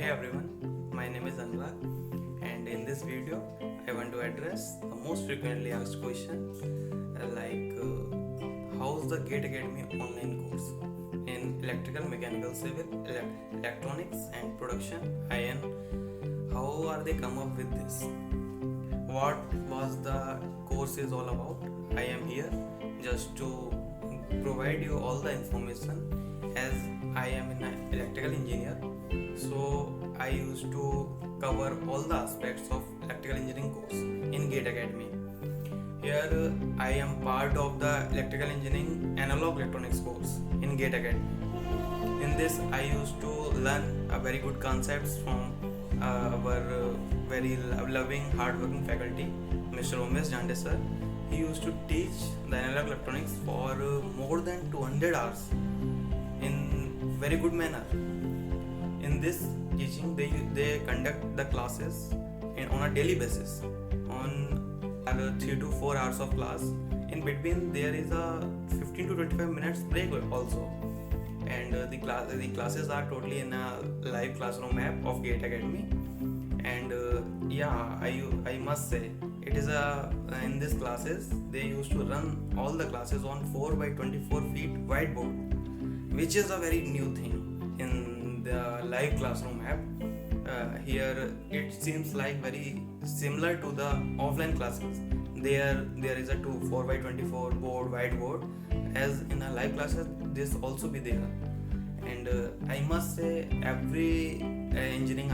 Hey everyone, my name is Anurag, and in this video I want to address the most frequently asked question how's the Gate Academy online course in electrical, mechanical, civil, electronics and production IN. How are they come up with this? What was the course is all about? I am here just to provide you all the information, as I am an electrical engineer. So I used to cover all the aspects of electrical engineering course in Gate Academy. Here I am part of the electrical engineering analog electronics course in Gate Academy. In this I used to learn a very good concepts from our very loving hardworking faculty, Mr. Umesh Jande sir. He used to teach the analog electronics for more than 200 hours in very good manner. In this teaching they conduct the classes on a daily basis on 3 to 4 hours of class. In between there is a 15 to 25 minutes break also, and the classes are totally in a live classroom app of Gate Academy. And I must say it is in these classes they used to run all the classes on 4 by 24 feet whiteboard, which is a very new thing in the live classroom app. Here it seems like very similar to the offline classes. There is a 4 by 24 board whiteboard, as in a live classes this also be there. And I must say every engineering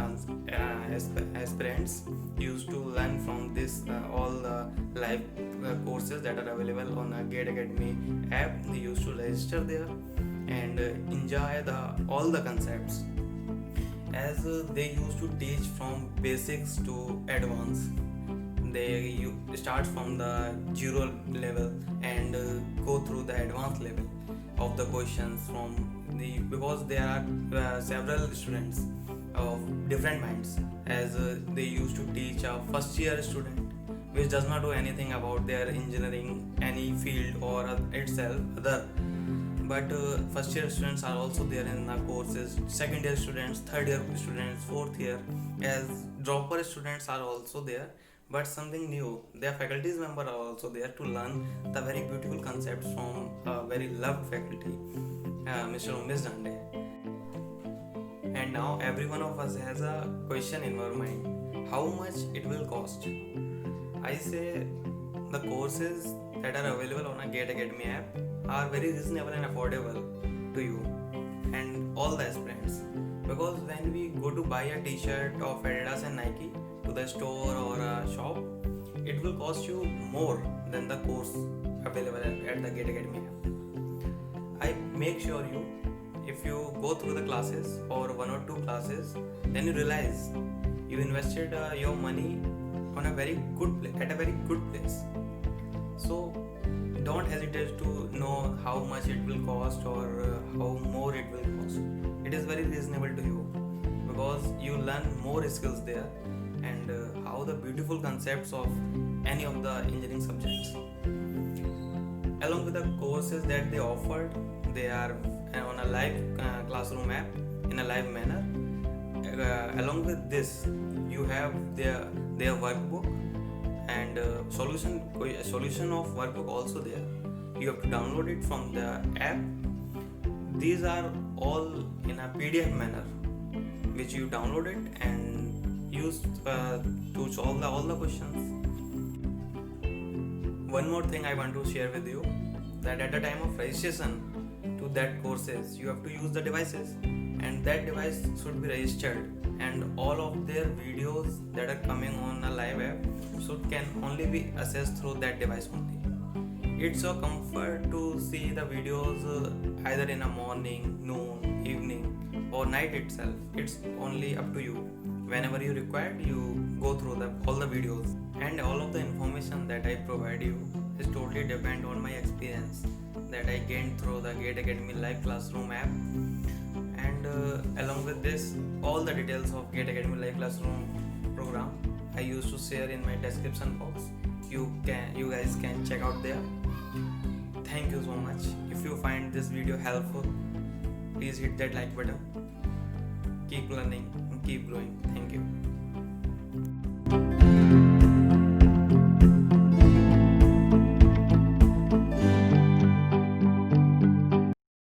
aspirants used to learn from this all the live courses that are available on a Gate Academy app. They used to register there and enjoy all the concepts, as they used to teach from basics to advanced. They start from the zero level and go through the advanced level of the questions because there are several students of different minds, as they used to teach a first year student which does not know anything about their engineering, any field or itself other. But first year students are also there in the courses, second year students, third year students, fourth year, as dropper students are also there. But something new, their faculties member are also there to learn the very beautiful concepts from a very loved faculty, Mr. Umesh Jande. And now every one of us has a question in our mind: how much it will cost? I say the courses that are available on a Gate Academy app are very reasonable and affordable to you and all the aspirants, because when we go to buy a t-shirt of Adidas and Nike to the store or a shop, it will cost you more than the course available at the Gate Academy app. I make sure if you go through the classes for 1 or 2 classes, then you realize you invested your money on a very good place. So don't hesitate to know how much it will cost or how more it will cost. It is very reasonable to you, because you learn more skills there and how the beautiful concepts of any of the engineering subjects. Along with the courses that they offered, they are on a live classroom app in a live manner. Along with this, you have their workbook and solution of workbook also there. You have to download it from the app. These are all in a PDF manner, which you download it and use to solve all the questions. One more thing I want to share with you, that at the time of registration to that courses, you have to use the devices, and that device should be registered, and all of their videos that are coming on a live app can only be accessed through that device only. It's a comfort to see the videos either in a morning, noon, evening or night itself. It's only up to you. Whenever you require, you go through all the videos, and all of the information that I provide you is totally depend on my experience that I gained through the Gate Academy live classroom app. And along with this, all the details of Gate Academy live classroom program I used to share in my description box. You guys can check out there. Thank you so much. If you find this video helpful, please hit that like button. keep learning, and keep growing.